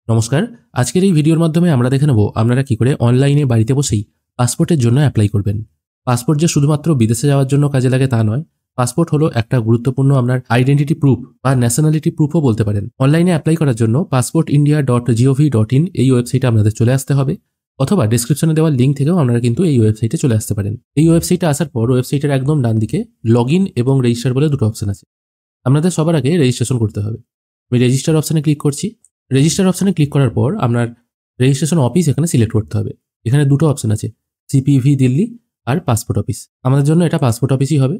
নমস্কার। আজকের এই ভিডিওর মাধ্যমে আমরা দেখে নেব আপনারা কি করে অনলাইনে বাড়িতে বসেই পাসপোর্টের জন্য অ্যাপ্লাই করবেন। পাসপোর্ট যে শুধুমাত্র বিদেশে যাওয়ার জন্য কাজে লাগে তা নয়। পাসপোর্ট হলো একটা গুরুত্বপূর্ণ আপনার আইডেন্টিটি প্রুফ বা ন্যাশনালিটি প্রুফও বলতে পারেন। অনলাইনে অ্যাপ্লাই করার জন্য passportindia.gov.in এই ওয়েবসাইটে আপনাদের চলে আসতে হবে, অথবা ডেসক্রিপশনে দেওয়া লিঙ্ক থেকেও আপনারা কিন্তু এই ওয়েবসাইটে চলে আসতে পারেন। এই ওয়েবসাইটে আসার পর ওয়েবসাইটের একদম ডান দিকে লগইন এবং রেজিস্টার বলে দুটো অপশন আছে। আপনাদের সবার আগে রেজিস্ট্রেশন করতে হবে। আমি রেজিস্টার অপশনে ক্লিক করছি। রেজিস্টার অপশনে ক্লিক করার পর আপনার রেজিস্ট্রেশন অফিস এখানে সিলেক্ট করতে হবে। এখানে দুটো অপশন আছে, সিপিভি দিল্লি আর পাসপোর্ট অফিস। আমাদের জন্য এটা পাসপোর্ট অফিসই হবে।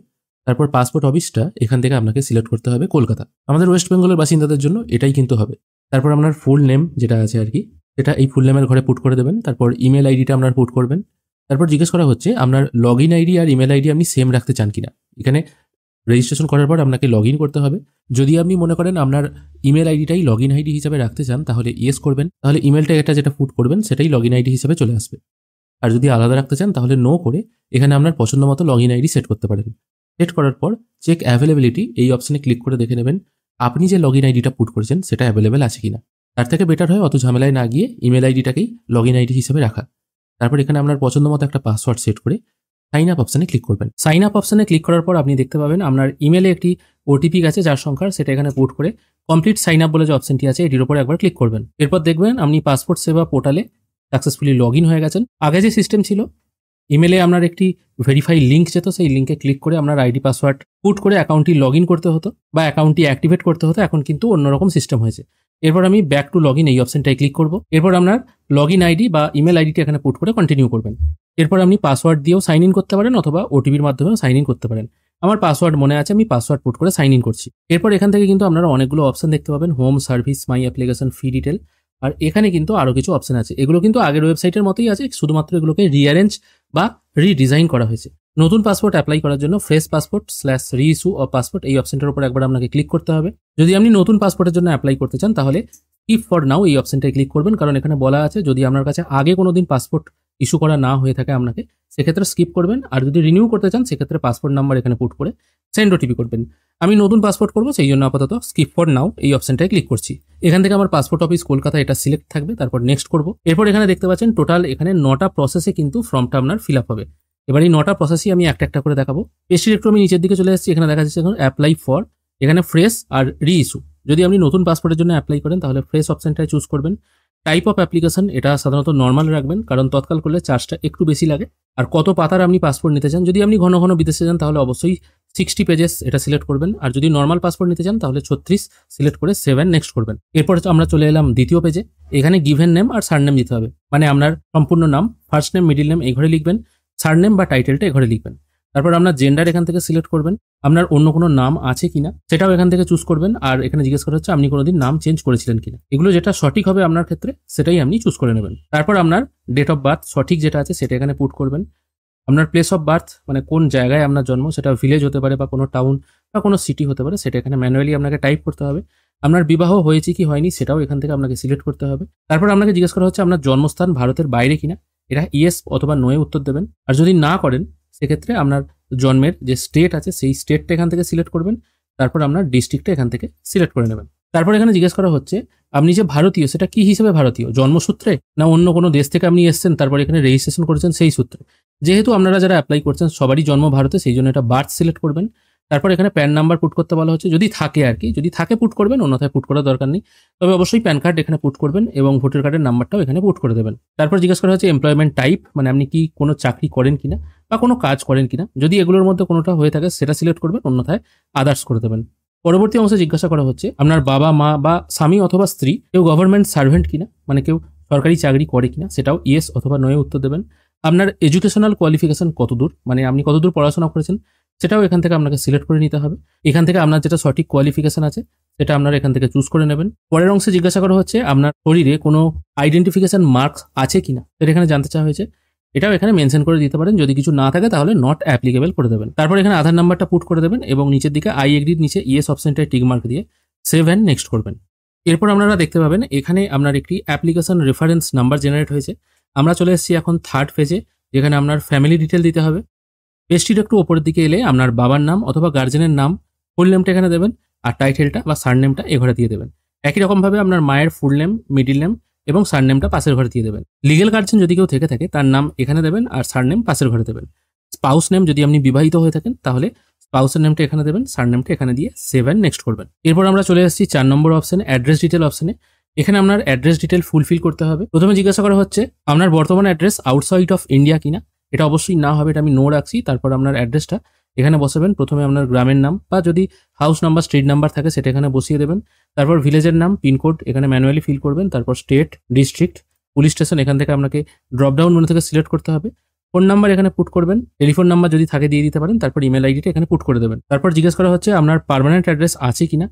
তারপর পাসপোর্ট অফিসটা এখান থেকে আপনাকে সিলেক্ট করতে হবে কলকাতা। আমাদের ওয়েস্ট বেঙ্গলের বাসিন্দাদের জন্য এটাই কিন্তু হবে। তারপর আপনার ফুল নেম যেটা আছে আর কি, সেটা এই ফুল নেমের ঘরে পুট করে দেবেন। তারপর ইমেল আইডিটা আপনার পুট করবেন। তারপর জিজ্ঞেস করা হচ্ছে আপনার লগ ইন আইডি আর ইমেল আইডি আপনি সেম রাখতে চান কিনা। এখানে রেজিস্ট্রেশন করার পর আপনাকে লগ ইন করতে হবে। যদি আপনি মনে করেন আপনার ইমেল আইডিটাই লগ ইন আইডি হিসাবে রাখতে চান তাহলে ইয়েস করবেন, তাহলে ইমেলটা এটা যেটা পুট করবেন সেটাই লগ ইন আইডি হিসাবে চলে আসবে। আর যদি আলাদা রাখতে চান তাহলে নো করে এখানে আপনার পছন্দ মতো লগ ইন আইডি সেট করতে পারেন। সেট করার পর চেক অ্যাভেলেবিলিটি এই অপশনে ক্লিক করে দেখে নেবেন আপনি যে লগ ইন আইডিটা পুট করেছেন সেটা অ্যাভেলেবেল আছে কিনা। তার থেকে বেটার হয় অত ঝামেলায় না গিয়ে ইমেল আইডিটাকেই লগ ইন আইডি হিসেবে রাখা। তারপর এখানে আপনার পছন্দ মতো একটা পাসওয়ার্ড সেট করে সাইন আপ অপশনে ক্লিক করবেন। সাইন আপ অপশনে ক্লিক করার পর আপনি দেখতে পাবেন আপনার ইমেলে একটি ওটিপি গেছে যার সংখ্যা, সেটা এখানে পুট করে কমপ্লিট সাইন আপ বলে যে অপশনটি আছে এটির উপর একবার ক্লিক করবেন। এরপর দেখবেন আপনি পাসপোর্ট সেবা পোর্টালে সাকসেসফুলি লগ ইন হয়ে গেছেন। আগে যে সিস্টেম ছিল, ইমেলে আপনার একটি ভেরিফাই লিঙ্ক যেত, সেই লিঙ্কে ক্লিক করে আপনার আইডি পাসওয়ার্ড পুট করে অ্যাকাউন্টটি লগ ইন করতে হতো বা অ্যাকাউন্টটি অ্যাক্টিভেট করতে হতো। এখন কিন্তু অন্যরকম সিস্টেম হয়েছে। এরপর আমি ব্যাক টু লগ ইন এই অপশনটাই ক্লিক করব। এরপর আপনার লগ ইন আইডি বা ইমেল আইডিটি এখানে পুট করে কন্টিনিউ করবেন। এরপর আপনি পাসওয়ার্ড দিয়েও সাইন ইন করতে পারেন অথবা ওটিপির মাধ্যমেও সাইন ইন করতে পারেন। আমার পাসওয়ার্ড মনে আছে, আমি পাসওয়ার্ড পুট করে সাইন ইন করছি। এরপর এখান থেকে কিন্তু আপনারা অনেকগুলো অপশন দেখতে পাবেন, home, service, my application, fee detail. আর এখানে কিন্তু আরও কিছু অপশন আছে। এগুলো কিন্তু আগের ওয়েবসাইটের মতোই আছে, শুধুমাত্র এগুলোকে রিঅ্যারেঞ্জ বা রিডিজাইন করা হয়েছে। নতুন পাসপোর্ট অ্যাপ্লাই করার জন্য fresh passport / reissue of passport এই অপশনটার উপর একবার আপনাকে ক্লিক করতে হবে। যদি আপনি নতুন পাসপোর্টের জন্য অ্যাপ্লাই করতে চান তাহলে স্কিপ ফর নাও এই অপশনটায় ক্লিক করবেন, কারণ এখানে বলা আছে যদি আপনার কাছে আগে কোনোদিন পাসপোর্ট ইস্যু করা না হয়ে থাকে আপনাকে, সেক্ষেত্রে স্কিপ করবেন। আর যদি রিনিউ করতে চান সেক্ষেত্রে পাসপোর্ট নাম্বার এখানে পুট করে সেন্ড ওটিপি করবেন। আমি নতুন পাসপোর্ট করবো, সেই জন্য আপাতত স্কিপ ফর নাও এই অপশনটায় ক্লিক করছি। এখান থেকে আমার পাসপোর্ট অফিস কলকাতা এটা সিলেক্ট থাকবে, তারপর নেক্সট করব। এরপর এখানে দেখতে পাচ্ছেন টোটাল এখানে 9টা প্রসেসে কিন্তু ফর্মটা আপনার ফিল আপ হবে। এবার এই 9টা প্রসেসই আমি একটা একটা করে দেখাবো। পেজটির একটু আমি নিচের দিকে চলে এসেছি, এখানে দেখা যাচ্ছে এখন অ্যাপ্লাই ফর, এখানে ফ্রেশ আর রিইস্যু। যদি আপনি নতুন পাসপোর্টের জন্য অ্যাপ্লাই করেন তাহলে ফ্রেশ অপশনটায় চুজ করবেন। টাইপ অফ অ্যাপ্লিকেশন এটা সাধারণত নর্মাল রাখবেন, কারণ তৎকাল করলে চার্জটা একটু বেশি লাগে। আর কত পাতার আপনি পাসপোর্ট নিতে চান, যদি আপনি ঘন ঘন বিদেশে যান তাহলে অবশ্যই 60 পেজেস এটা সিলেক্ট করবেন। আর যদি নর্মাল পাসপোর্ট নিতে চান তাহলে 36 সিলেক্ট করে 7 নেক্সট করবেন। এরপর আমরা চলে এলাম দ্বিতীয় পেজে। এখানে গিভেন নেম আর সারনেম দিতে হবে, মানে আপনার সম্পূর্ণ নাম, ফার্স্ট নেম, মিডিল নেম এই ঘরে লিখবেন, সারনেম বা টাইটেলটা এই ঘরে লিখবেন। তারপর আপনার জেন্ডার এখান থেকে সিলেক্ট করবেন, আপনার অন্য কোনো নাম আছে কিনা সেটাও এখান থেকে চুজ করবেন। আর এখানে জিজ্ঞেস করা হচ্ছে আপনি কোনোদিন নাম চেঞ্জ করেছিলেন কিনা, এগুলো যেটা সঠিক হবে আপনার ক্ষেত্রে সেটাই আপনি চুজ করে নেবেন। তারপর আপনার ডেট অফ বার্থ সঠিক যেটা আছে সেটা এখানে পুট করবেন। আপনার প্লেস অফ বার্থ মানে কোন জায়গায় আপনার জন্ম, সেটা ভিলেজ হতে পারে বা কোনো টাউন বা কোনো সিটি হতে পারে, সেটা এখানে ম্যানুয়ালি আপনাকে টাইপ করতে হবে। আপনার বিবাহ হয়েছে কি হয়নি সেটাও এখান থেকে আপনাকে সিলেক্ট করতে হবে। তারপর আপনাকে জিজ্ঞেস করা হচ্ছে আপনার জন্মস্থান ভারতের বাইরে কিনা, এটা ইয়েস অথবা নোয়ে উত্তর দেবেন। আর যদি না করেন সেক্ষেত্রে আপনার জন্মের যে স্টেট আছে সেই স্টেটটা এখান থেকে সিলেক্ট করবেন। তারপর আপনার ডিস্ট্রিক্টটা এখান থেকে সিলেক্ট করে নেবেন। তারপর এখানে জিজ্ঞেস করা হচ্ছে আপনি যে ভারতীয় সেটা কি হিসেবে ভারতীয়, জন্মসূত্রে না অন্য কোনো দেশ থেকে আপনি এসেছেন তারপর এখানে রেজিস্ট্রেশন করেছেন সেই সূত্রে। যেহেতু আপনারা যারা অ্যাপ্লাই করছেন সবারই জন্ম ভারতে, সেই জন্য এটা বার্থ সিলেক্ট করবেন। তারপর এখানে প্যান নাম্বার পুট করতে বলা হচ্ছে, যদি থাকে আর কি, যদি থাকে পুট করবেন, অন্যথায় পুট করার দরকার নেই। তবে অবশ্যই প্যান কার্ড এখানে পুট করবেন এবং ভোটার কার্ডের নাম্বারটাও এখানে পুট করে দেবেন। তারপর জিজ্ঞেস করা হচ্ছে এমপ্লয়মেন্ট টাইপ, মানে আপনি কি কোনো চাকরি করেন কিনা বা কোনো কাজ করেন কিনা। যদি এগুলোর মধ্যে কোনোটা হয়ে থাকে সেটা সিলেক্ট করবেন, অন্যথায় আদার্স করে দেবেন। পরবর্তী অংশে জিজ্ঞাসা করা হচ্ছে আপনার বাবা মা বা স্বামী অথবা স্ত্রী কেউ গভর্নমেন্ট সার্ভেন্ট কিনা, মানে কেউ সরকারি চাকরি করে কিনা, সেটাও ইয়েস অথবা নোয়ে উত্তর দেবেন। আপনার এডুকেশনাল কোয়ালিফিকেশন কতদূর, মানে আপনি কতদূর পড়াশোনা করেছেন সেটাও এখান থেকে আপনাকে সিলেক্ট করে নিতে হবে। এখান থেকে আপনার যেটা সঠিক কোয়ালিফিকেশন আছে সেটা আপনারা এখান থেকে চুজ করে নেবেন। পরের অংশে জিজ্ঞাসা করা হচ্ছে আপনার শরীরে কোনো আইডেন্টিফিকেশন মার্কস আছে কিনা, সেটা এখানে জানতে চাওয়া হয়েছে। এটাও এখানে মেনশন করে দিতে পারেন, যদি কিছু না থাকে তাহলে নট অ্যাপ্লিকেবল করে দেবেন। তারপর এখানে আধার নাম্বারটা পুট করে দেবেন এবং নিচের দিকে আই এগ্রির নিচে ইয়েস অপশনটায় টিক মার্ক দিয়ে সেভ অ্যান্ড নেক্সট করবেন। এরপর আপনারা দেখতে পাবেন এখানে আপনার একটি অ্যাপ্লিকেশন রেফারেন্স নাম্বার জেনারেট হয়েছে। আমরা চলে এসেছি এখন থার্ড ফেজে, যেখানে আপনার ফ্যামিলি ডিটেল দিতে হবে। পেজটির একটু ওপরের দিকে এলে আপনার বাবার নাম অথবা গার্জেনের নাম, ফুল নেমটা এখানে দেবেন আর টাইটেলটা বা সারনেমটা এ ঘরে দিয়ে দেবেন। একই রকমভাবে আপনার মায়ের ফুল নেম, মিডিল নেম এবং সারনেমটা পাশের ঘরে দিয়ে দেবেন। লিগেল গার্জিয়ান যদি কেউ থেকে থাকে তার নাম এখানে দেবেন আর সারনেম পাশের ঘরে দেবেন। স্পাউস নেম যদি আপনি বিবাহিত হয়ে থাকেন তাহলে স্পাউসের নেমটা এখানে দেবেন, সারনেমটা এখানে দিয়ে সেভ অ্যান্ড নেক্সট করবেন। এরপর আমরা চলে আসছি 4 নম্বর অপশনে, অ্যাড্রেস ডিটেল অপশনে। এখানে আপনার অ্যাড্রেস ডিটেল ফুলফিল করতে হবে। প্রথমে জিজ্ঞাসা করা হচ্ছে আপনার বর্তমান অ্যাড্রেস আউটসাইড অফ ইন্ডিয়া কিনা। এটা অবশ্যই না হবে, এটা আমি নো রাখছি। তারপর আপনার অ্যাড্রেসটা এখানে বসাবেন। প্রথমে আপনার গ্রামের নাম বা যদি হাউস নাম্বার, স্ট্রিট নাম্বার থাকে সেটা এখানে বসিয়ে দেবেন। তারপর ভিলেজের নাম, পিনকোড এখানে ম্যানুয়ালি ফিল করবেন। তারপর স্টেট, ডিস্ট্রিক্ট, পুলিশ স্টেশন এখান থেকে আপনাকে ড্রপডাউন মেনু থেকে সিলেক্ট করতে হবে। ফোন নাম্বার এখানে পুট করবেন, টেলিফোন নাম্বার যদি থাকে দিয়ে দিতে পারেন। তারপর ইমেল আইডিটা এখানে পুট করে দেবেন। তারপর জিজ্ঞেস করা হচ্ছে আপনার পার্মানেন্ট অ্যাড্রেস আছে কিনা।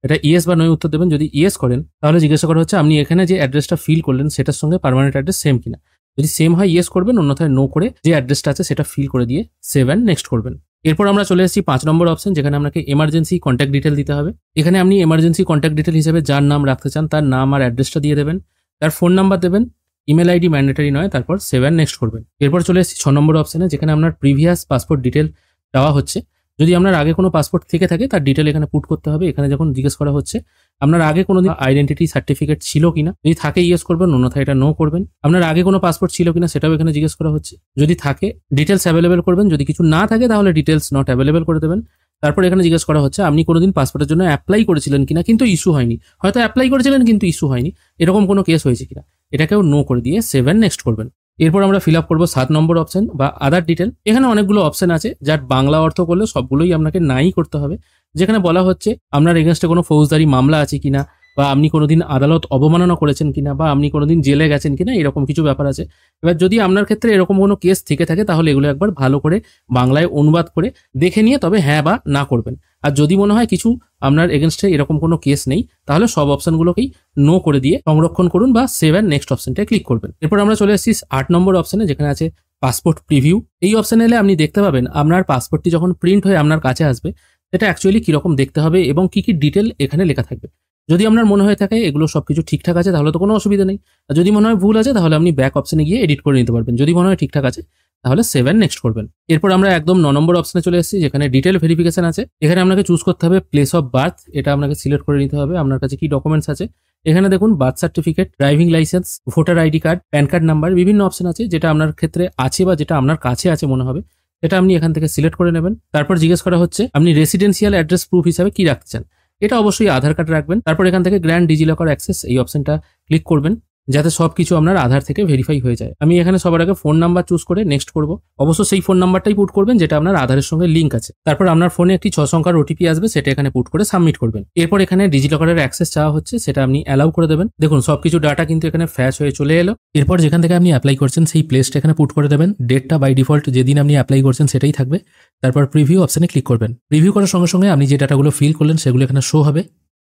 এটা ইয়েস বা নয় উত্তর দেবেন। যদি ইয়েস করেন তাহলে জিজ্ঞাসা করা হচ্ছে আপনি এখানে যে অ্যাড্রেসটা ফিল করলেন সেটার সঙ্গে পার্মানেন্ট অ্যাড্রেস সেম কিনা। যদি সেম হয় ইয়েস করবেন, অন্যথায় নো করে যে অ্যাড্রেসটা আছে সেটা ফিল করে দিয়ে সেভ অ্যান্ড নেক্সট করবেন। এরপর আমরা চলে এসেছি 5 নম্বর অপশন, যেখানে আপনাকে এমার্জেন্সি কন্ট্যাক্ট ডিটেল দিতে হবে। এখানে আপনি এমার্জেন্সি কন্ট্যাক্ট ডিটেল হিসেবে যার নাম রাখতে চান তার নাম আর অ্যাড্রেসটা দিয়ে দেবেন, তার ফোন নাম্বার দেবেন, ইমেল আইডি ম্যান্ডেটারি নয়, তারপর সেভ অ্যান্ড নেক্সট করবেন। এরপর চলে এসেছি 6 নম্বর অপশনে, যেখানে আপনার প্রিভিয়াস পাসপোর্ট ডিটেল দেওয়া হচ্ছে। যদি আপনার আগে কোনো পাসপোর্ট থেকে থাকে তার ডিটেল এখানে পুট করতে হবে। এখানে যখন জিজ্ঞেস করা হচ্ছে আপনার আগে কোনো আইডেন্টিটি সার্টিফিকেট ছিল কিনা, যদি থাকে ইয়েস করবেন, অন্যথায় এটা নো করবেন। আপনার আগে কোনো পাসপোর্ট ছিল কিনা সেটাও এখানে জিজ্ঞেস করা হচ্ছে। যদি থাকে ডিটেলস অ্যাভেলেবেল করবেন, যদি কিছু না থাকে তাহলে ডিটেলস নট অ্যাভেলেবেল করে দেবেন। তারপর এখানে জিজ্ঞেস করা হচ্ছে আপনি কোনোদিন পাসপোর্টের জন্য অ্যাপ্লাই করেছিলেন কিনা কিন্তু ইস্যু হয়নি। হয়তো অ্যাপ্লাই করেছিলেন কিন্তু ইস্যু হয়নি, এরকম কোনো কেস হয়েছে কিনা, এটাকেও নো করে দিয়ে সেভ অ্যান্ড নেক্সট করবেন। এরপর আমরা ফিল আপ করবো 7 নম্বর অপশন বা আদার ডিটেল। এখানে অনেকগুলো অপশন আছে যার বাংলা অর্থ করলে সবগুলোই আপনাকে নাই করতে হবে। যেখানে বলা হচ্ছে আপনার এগেনস্টে কোনো ফৌজদারি মামলা আছে কিনা, বা আপনি কোনোদিন আদালত অবমাননা করেছেন কিনা, বা আপনি কোনোদিন জেলে গেছেন কিনা, এরকম কিছু ব্যাপার আছে। এবার যদি আপনার ক্ষেত্রে এরকম কোনো কেস থেকে থাকে তাহলে এগুলো একবার ভালো করে বাংলায় অনুবাদ করে দেখে নিয়ে তবে হ্যাঁ বা না করবেন। আর যদি মনে হয় কিছু আপনার এগেনস্টে এরকম কোনো কেস নেই তাহলে সব অপশনগুলোকেই নো করে দিয়ে সংরক্ষণ করুন বা সেভ অ্যান্ড নেক্সট অপশনটায় ক্লিক করবেন। এরপর আমরা চলে এসেছি 8 নম্বর অপশনে, যেখানে আছে পাসপোর্ট প্রিভিউ। এই অপশনে এলে আপনি দেখতে পাবেন আপনার পাসপোর্টটি যখন প্রিন্ট হয়ে আপনার কাছে আসবে সেটা অ্যাকচুয়ালি কিরকম দেখতে হবে এবং কি কি ডিটেল এখানে লেখা থাকবে। যদি আপনার মনে হয়ে থাকে এগুলো সবকিছু ঠিকঠাক আছে তাহলে তো কোনো অসুবিধা নেই। আর যদি মনে হয় ভুল আছে তাহলে আপনি ব্যাক অপশনে গিয়ে এডিট করে নিতে পারবেন। যদি মনে হয় ঠিকঠাক আছে তাহলে সেভ অ্যান্ড নেক্সট করবেন। এরপর আমরা একদম 9 নম্বর অপশনে চলে এসেছি, যেখানে ডিটেল ভেরিফিকেশন আছে। এখানে আপনাকে চুজ করতে হবে প্লেস অফ বার্থ, এটা আপনাকে সিলেক্ট করে নিতে হবে আপনার কাছে কি ডকুমেন্টস আছে। এখানে দেখুন birth certificate, driving licence, voter ID card, pan card number, বিভিন্ন অপশন আছে। যেটা আপনার ক্ষেত্রে আছে বা যেটা আপনার কাছে আছে মনে হবে সেটা আপনি এখান থেকে সিলেক্ট করে নেবেন। তারপর জিজ্ঞেস করা হচ্ছে আপনি রেসিডেন্সিয়াল অ্যাড্রেস প্রুফ হিসাবে কি রাখতে চান। এটা অবশ্যই আধার কার্ড রাখবেন। তারপর এখান থেকে গ্র্যান্ড ডিজিলকার অ্যাক্সেস এই অপশনটা ক্লিক করবেন যাতে সবকিছু আপনার আধার থেকে ভেরিফাই হয়ে যায়। আমি এখানে সবার আগে ফোন নাম্বার চুজ করে নেক্সট করব। অবশ্য সেই ফোন নাম্বারটাই পুট করবেন যেটা আপনার আধারের সঙ্গে লিঙ্ক আছে। তারপর আপনার ফোনে একটি 6 সংখ্যার ওটিপি আসবে, সেটা এখানে পুট করে সাবমিট করবেন। এরপর এখানে ডিজিলকারের অ্যাক্সেস চাওয়া হচ্ছে, সেটা আপনি অ্যালাউ করে দেবেন। দেখুন সবকিছু ডাটা কিন্তু এখানে ফ্ল্যাশ হয়ে চলে এলো। এরপর যেখান থেকে আপনি অ্যাপ্লাই করছেন সেই প্লেসটা এখানে পুট করে দেবেন। ডেটটা বাই ডিফল্ট যেদিন আপনি অ্যাপ্লাই করছেন সেটাই থাকবে। তারপর প্রিভিউ অপশনে ক্লিক করবেন। প্রিভিউ করার সঙ্গে সঙ্গে আপনি যে ডাটাগুলো ফিল করলেন সেগুলো এখানে শো হবে।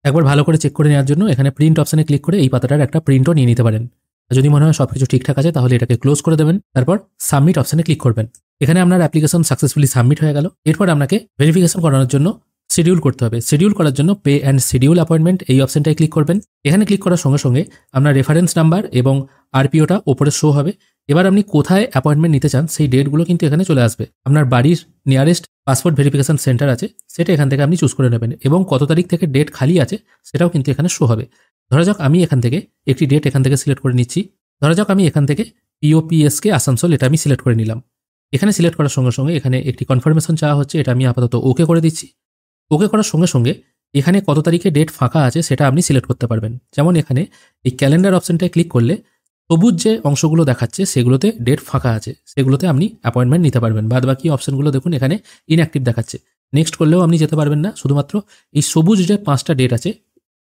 একবার ভালো করে চেক করে নেওয়ার জন্য এখানে প্রিন্ট অপশনে ক্লিক করে এই পাতাটার একটা প্রিন্টও নিয়ে নিতে পারেন। যদি মনে হয় সবকিছু ঠিকঠাক আছে তাহলে এটাকে ক্লোজ করে দেবেন। তারপর সাবমিট অপশনে ক্লিক করবেন। এখানে আপনার অ্যাপ্লিকেশন সাকসেসফুলি সাবমিট হয়ে গেল। এরপর আপনাকে ভেরিফিকেশন করানোর জন্য শিডিউল করতে হবে। শিডিউল করার জন্য পে অ্যান্ড শিডিউল অ্যাপয়েন্টমেন্ট এই অপশনটায় ক্লিক করবেন। এখানে ক্লিক করার সঙ্গে সঙ্গে আপনার রেফারেন্স নাম্বার এবং আরপিওটা ওপরে শো হবে। এবার আপনি কোথায় অ্যাপয়েন্টমেন্ট নিতে চান সেই ডেটগুলো কিন্তু এখানে চলে আসবে। আপনার বাড়ির নিয়ারেস্ট পাসপোর্ট ভেরিফিকেশন সেন্টার আছে সেটা এখান থেকে আপনি চুজ করে নেবেন এবং কত তারিখ থেকে ডেট খালি আছে সেটাও কিন্তু এখানে শো হবে। ধরা যাক আমি এখান থেকে একটি ডেট এখান থেকে সিলেক্ট করে নিচ্ছি। ধরা যাক আমি এখান থেকে পিওপিএসকে আসানসোল এটা আমি সিলেক্ট করে নিলাম। এখানে সিলেক্ট করার সঙ্গে সঙ্গে এখানে একটি কনফার্মেশন চাওয়া হচ্ছে, এটা আমি আপাতত ওকে করে দিচ্ছি। ওকে করার সঙ্গে সঙ্গে এখানে কত তারিখে ডেট ফাঁকা আছে সেটা আপনি সিলেক্ট করতে পারবেন। যেমন এখানে এই ক্যালেন্ডার অপশনটায় ক্লিক করলে সবুজ যে অংশগুলো দেখাচ্ছে সেগুলোতে ডেট ফাঁকা আছে, সেগুলোতে আপনি অ্যাপয়েন্টমেন্ট নিতে পারবেন। বাদ বাকি অপশনগুলো দেখুন এখানে ইনঅ্যাক্টিভ দেখাচ্ছে, নেক্সট করলেও আপনি যেতে পারবেন না। শুধুমাত্র এই সবুজ যে 5টা ডেট আছে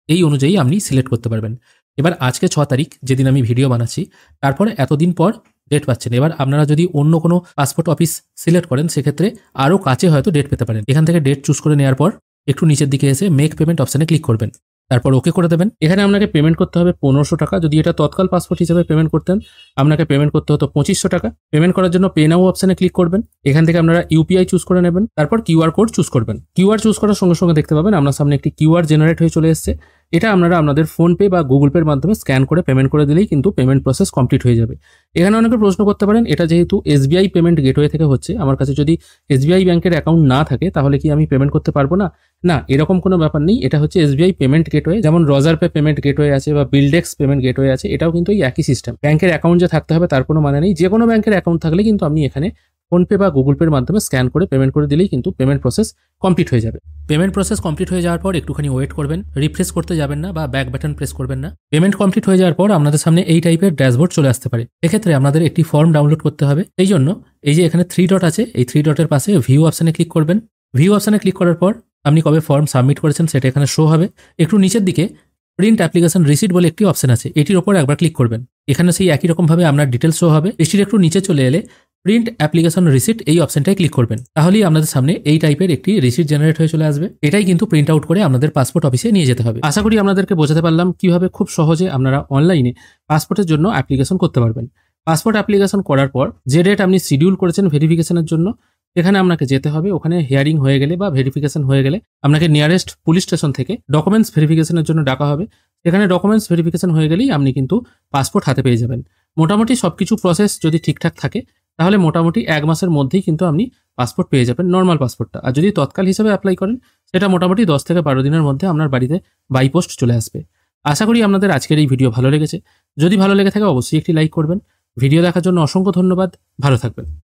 এই অনুযায়ী আপনি সিলেক্ট করতে পারবেন। এবার আজকে 6 তারিখ যেদিন আমি ভিডিও বানাচ্ছি, তারপরে এতদিন পর ডেট পাচ্ছেন। এবার আপনারা যদি অন্য কোনো পাসপোর্ট অফিস সিলেক্ট করেন সেক্ষেত্রে আরও কাছে হয়তো ডেট পেতে পারেন। এখান থেকে ডেট চুজ করে নেওয়ার পর একটু নিচের দিকে এসে মেক পেমেন্ট অপশানে ক্লিক করবেন। তারপর ওকে করে দেবেন। এখানে আপনাকে পেমেন্ট করতে হবে 1500 টাকা। যদি এটা তৎকাল পাসপোর্ট হিসেবে পেমেন্ট করতেন আপনাকে পেমেন্ট করতে হতো 2500 টাকা। পেমেন্ট করার জন্য পে নাও অপশানে ক্লিক করবেন। এখান থেকে আপনারা ইউপিআই চুজ করে নেবেন। তারপর কিউআর কোড চুজ করবেন। কিউআর চুজ করার সঙ্গে সঙ্গে দেখতে পাবেন আপনার সামনে একটি কিউআর জেনারেট হয়ে চলে এসেছে। এটা আপনারা আপনাদের ফোনপে বা গুগল পের মাধ্যমে স্ক্যান করে পেমেন্ট করে দিলেই কিন্তু পেমেন্ট প্রসেস কমপ্লিট হয়ে যাবে। এখানে অনেকে প্রশ্ন করতে পারেন, এটা যেহেতু এসবিআই পেমেন্ট গেটওয়ে থেকে হচ্ছে, আমার কাছে যদি এসবিআই ব্যাংকের অ্যাকাউন্ট না থাকে তাহলে কি আমি পেমেন্ট করতে পারবো না? না, এরকম কোনো ব্যাপার নেই। এটা হচ্ছে এসবিআই পেমেন্ট গেটওয়ে, যেমন রজার পে পেমেন্ট গেটওয়ে আছে বা বিলডেক্স পেমেন্ট গেটওয়ে আছে, এটাও কিন্তু এই একই সিস্টেম। ব্যাংকের অ্যাকাউন্ট যে থাকতে হবে তার কোনো মানে নেই। যে কোনো ব্যাংকের অ্যাকাউন্ট থাকলে কিন্তু আপনি এখানে ফোনপে বা গুগল পের মাধ্যমে স্ক্যান করে পেমেন্ট করে দিলেই কিন্তু পেমেন্ট প্রসেস কমপ্লিট হয়ে যাবে। পেমেন্ট প্রসেস কমপ্লিট হয়ে যাওয়ার পর একটুখানি ওয়েট করবেন, রিফ্রেশ করতে যাবেন না বা ব্যাক বাটন প্রেস করবেন না। পেমেন্ট কমপ্লিট হয়ে যাওয়ার পর আপনাদের সামনে এই টাইপের ড্যাশবোর্ড চলে আসতে পারে। এক্ষেত্রে আপনাদের একটি ফর্ম ডাউনলোড করতে হবে। এই জন্য এই যে এখানে 3 ডট আছে, এই 3 ডটের পাশে ভিউ অপশনে ক্লিক করবেন। ভিউ অপশনে ক্লিক করার পর আপনি কবে ফর্ম সাবমিট করেছেন সেটা এখানে শো হবে। একটু নিচের দিকে প্রিন্ট অ্যাপ্লিকেশন রিসিট বলে একটি অপশন আছে, এটির ওপর একবার ক্লিক করবেন। এখানে সেই একই রকমভাবে আপনার ডিটেলস শো হবে। এটির একটু নিচে চলে এলে প্রিন্ট অ্যাপ্লিকেশন রিসিট এই অপশনটায় ক্লিক করবেন। তাহলেই আপনাদের সামনে এই টাইপের একটি রিসিট জেনারেট হয়ে চলে আসবে। এটাই কিন্তু প্রিন্ট আউট করে আপনাদের পাসপোর্ট অফিসে নিয়ে যেতে হবে। আশা করি আপনাদেরকে বোঝাতে পারলাম কিভাবে খুব সহজে আপনারা অনলাইনে পাসপোর্টের জন্য অ্যাপ্লিকেশন করতে পারবেন। পাসপোর্ট অ্যাপ্লিকেশন করার পর যে ডেট আপনি শিডিউল করেছেন ভেরিফিকেশনের জন্য, এখানে আপনাকে যেতে হবে। ওখানে হিয়ারিং হয়ে গেলে বা ভেরিফিকেশন হয়ে গেলে আপনাকে নিয়ারেস্ট পুলিশ স্টেশন থেকে ডকুমেন্টস ভেরিফিকেশনের জন্য ডাকা হবে। এখানে ডকুমেন্টস ভেরিফিকেশন হয়ে গেলেই আপনি কিন্তু পাসপোর্ট হাতে পেয়ে যাবেন। মোটামুটি সবকিছু প্রসেস যদি ঠিকঠাক থাকে তাহলে মোটামুটি 1 মাসের মধ্যেই কিন্তু আপনি পাসপোর্ট পেয়ে যাবেন, নর্মাল পাসপোর্টটা। আর যদি তৎকাল হিসেবে অ্যাপ্লাই করেন সেটা মোটামুটি 10 থেকে 12 দিনের মধ্যে আপনার বাড়িতে বাই পোস্ট চলে আসবে। আশা করি আপনাদের আজকের এই ভিডিও ভালো লেগেছে। যদি ভালো লেগে থাকে অবশ্যই একটি লাইক করবেন। ভিডিও দেখার জন্য অসংখ্য ধন্যবাদ। ভালো থাকবেন।